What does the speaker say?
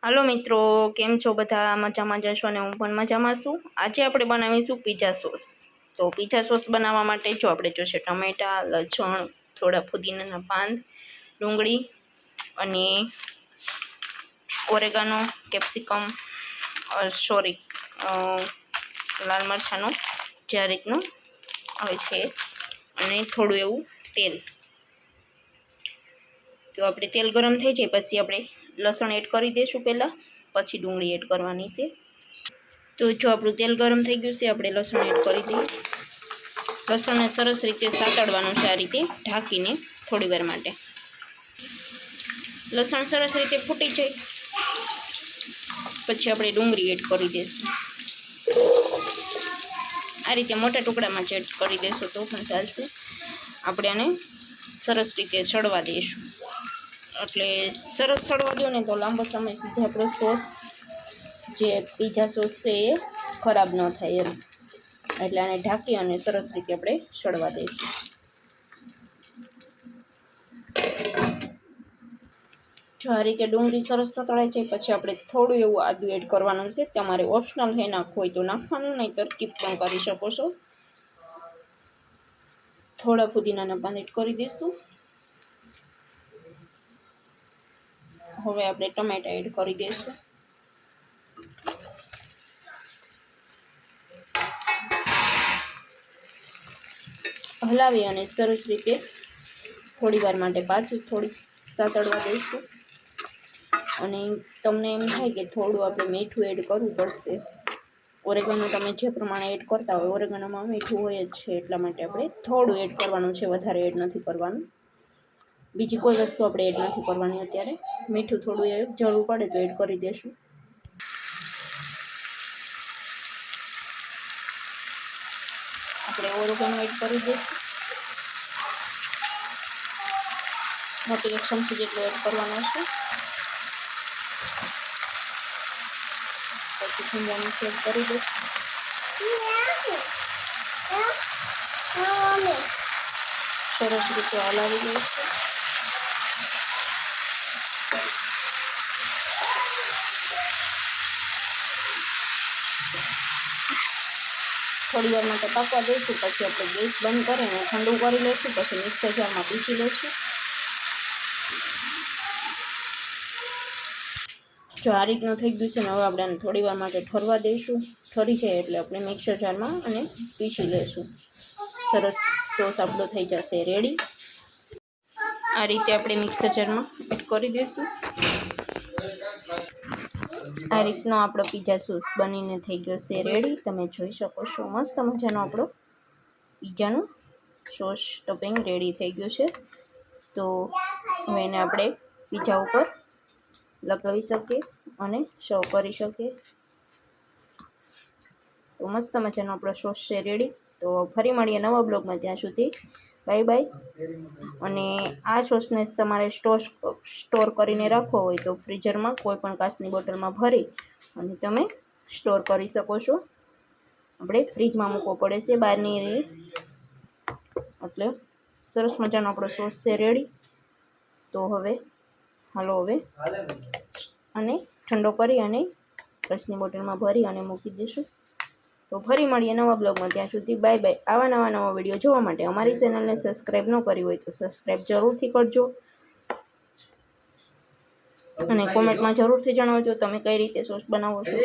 Hello मित्रों, केम छो बधा? मजामां जशो ने हूँ पण मजामां छुं। आज આપણે બનાવીશું પીઝા સોસ। તો પીઝા સોસ બનાવવા માટે જો આપણે જોશે ટમેટા, લસણ, થોડા ફુદીનાના પાન, ડુંગળી અને ઓરેગાનો, કેપ્સિકમ, સોરી લાલ મરચાંનો જે આ રીતનું આવે છે અને થોડું એવું તેલ। તો આપણે તેલ ગરમ થઈ જાય પછી આપણે લસણ એડ કરી દઈશું પહેલાં, પછી ડુંગળી એડ કરવાની છે। તો જો આપણું તેલ ગરમ થઈ ગયું છે, આપણે લસણ એડ કરી દઈએ। લસણને સરસ રીતે સાતળવાનું છે આ રીતે ઢાંકીને થોડી વાર માટે। લસણ સરસ રીતે ફૂટી જાય પછી આપણે ડુંગળી એડ કરી દઈશું। આ રીતે મોટા ટુકડામાં જ એડ કરી દઈશું તો પણ ચાલશે। આપણે આને સરસ રીતે સળવા દઈશું, એટલે સરસ સળવા દો ને તો લાંબો સમય સુધી આપણો સોસ જે પીઝા સોસ છે એ ખરાબ ન થાય એમ, એટલે આને ઢાંકી અને સરસ રીતે આપણે સળવા દઈશું। જો આ રીતે ડુંગળી સરસ સતળાઈ જાય પછી આપણે થોડું એવું આદું એડ કરવાનું છે। તમારે ઓપ્શનલ હે નાખવું હોય તો નાખવાનું, નહીં તો સ્કીપ પણ કરી શકો છો। થોડા ફુદીનાના પાન એડ કરી દઈશું। હવે આપણે ટમેટા એડ કરી દઈશું। હલાવી અને સરસ રીતે થોડી વાર માટે પાછું થોડી સાતળવા દઈશું। અને તમને એમ થાય કે થોડું આપણે મીઠું એડ કરવું પડશે, ઓરેગાનો તમે જે પ્રમાણે એડ કરતા હોય, ઓરેગાનોમાં મીઠું હોય જ છે એટલા માટે આપણે થોડું એડ કરવાનું છે, વધારે એડ નથી કરવાનું। બીજી કોઈ વસ્તુ આપણે એડ નથી કરવાની અત્યારે, મીઠું થોડું એ જરૂર પડે તો એડ કરી દઈશું। આપણે ઓરેગાનો એડ કરી દઈશું, મોટી એક ચમચી જેટલું એડ કરવાનું છે। પછી ધનિયા મિક્સ એડ કરી દઈશું। સરસ રીતે હલાવી દઈશું। થોડી વાર માટે પાકવા દઈશું, પછી આપણે ગેસ બંધ કરીને ઠંડુ કરી લઈશું, પછી મિક્સર જારમાં પીસી લઈશું। જો આ રીતનું થઈ ગયું છે ને, હવે આપણે આને થોડી વાર માટે ઠરવા દઈશું। ઠરી જાય એટલે આપણે મિક્સર જારમાં અને પીસી લઈશું। સરસ સોસ આપણો થઈ જશે રેડી। આ રીતે આપણે મિક્સર જારમાં એડ કરી દઈશું। આ રીતનો આપણો પીઝા સોસ બનીને થઈ ગયો છે રેડી। તમે જોઈ શકો છો મસ્ત મજાનો આપણો પીઝાનો સોસ ટોપિંગ રેડી થઈ ગયું છે। તો હવે એને આપણે પીઝા ઉપર લગાવી શકીએ અને સર્વ કરી શકીએ। તો મસ્ત મજાનો આપણો સોસ છે રેડી। તો ફરી મળીએ નવા બ્લોગમાં, ત્યાં સુધી બાય બાય। અને આ સોસને તમારે સ્ટોર કરીને રાખવો હોય તો ફ્રીઝરમાં કોઈ પણ કાચની બોટલમાં ભરી અને તમે સ્ટોર કરી શકો છો। આપણે ફ્રીજમાં મૂકવો પડે છે બહારની એટલે સરસ મજાનો આપણો સોસ છે રેડી। તો હવે હાલો હવે અને ઠંડો કરી અને કાચની બોટલમાં ભરી અને મૂકી દઈશું। તો ફરી મળીએ નવા બ્લોગમાં, ત્યાં સુધી બાય બાય। આવા નવા વિડીયો જોવા માટે અમારી ચેનલને સબસ્ક્રાઈબ ન કરી હોય તો સબસ્ક્રાઈબ જરૂરથી કરજો અને કોમેન્ટમાં જરૂરથી જણાવજો તમે કઈ રીતે સોસ બનાવો છો।